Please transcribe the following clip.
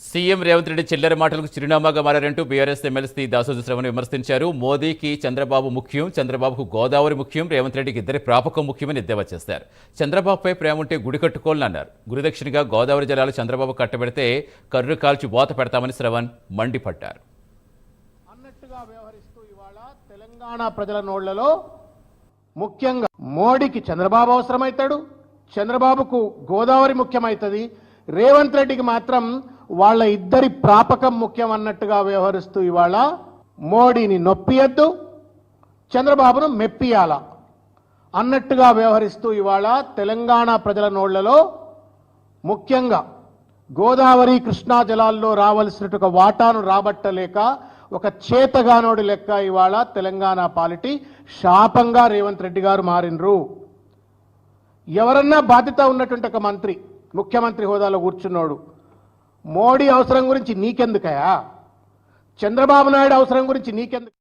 CM Revanth Reddy చిల్లర మాటలకు చిరునామాగా మారారంటూ బీఆర్ఎస్ ఎమ్మెల్సీ దాసోజు శ్రవణ్ విమర్శించారు. మోదీకి చంద్రబాబు ముఖ్యం, చంద్రబాబుకు గోదావరి ముఖ్యం, రేవంత్ రెడ్డికి ఇద్దరి ప్రాపకం ముఖ్యమని ఎద్దేవా చేశారు. చంద్రబాబుపై ప్రేమ ఉంటే గుడి కట్టుకోవాలని అన్నారు. గురుదక్షిణగా గోదావరి జలాలు చంద్రబాబు కట్టబెడితే కర్రు కాల్చి బోత పెడతామని శ్రవణ్ మండిపడ్డారు. అన్నట్టుగా వ్యవహరిస్తూ ఇవాళ తెలంగాణ ప్రజల నోళ్లలో ముఖ్యంగా మోడీకి చంద్రబాబు అవసరమవుతాడు, చంద్రబాబుకు గోదావరి ముఖ్యమవుతుంది, రేవంత్ రెడ్డికి మాత్రం వాళ్ళ ఇద్దరి ప్రాపకం ముఖ్యం అన్నట్టుగా వ్యవహరిస్తూ ఇవాళ మోడీని నొప్పియద్దు, చంద్రబాబును మెప్పియాల అన్నట్టుగా వ్యవహరిస్తూ ఇవాళ తెలంగాణ ప్రజల నోళ్లలో ముఖ్యంగా గోదావరి కృష్ణా జలాల్లో రావాల్సినటువంటి వాటాను రాబట్టలేక ఒక చేతగానోడి లెక్క ఇవాళ తెలంగాణ పాలిటీ శాపంగా రేవంత్ రెడ్డి గారు మారినరు. ఎవరన్నా బాధ్యత ఉన్నటువంటి ఒక మంత్రి ముఖ్యమంత్రి హోదాలో కూర్చున్నాడు, మోడీ అవసరం గురించి నీకెందుకయా, చంద్రబాబు నాయుడు అవసరం గురించి నీకెందుకు?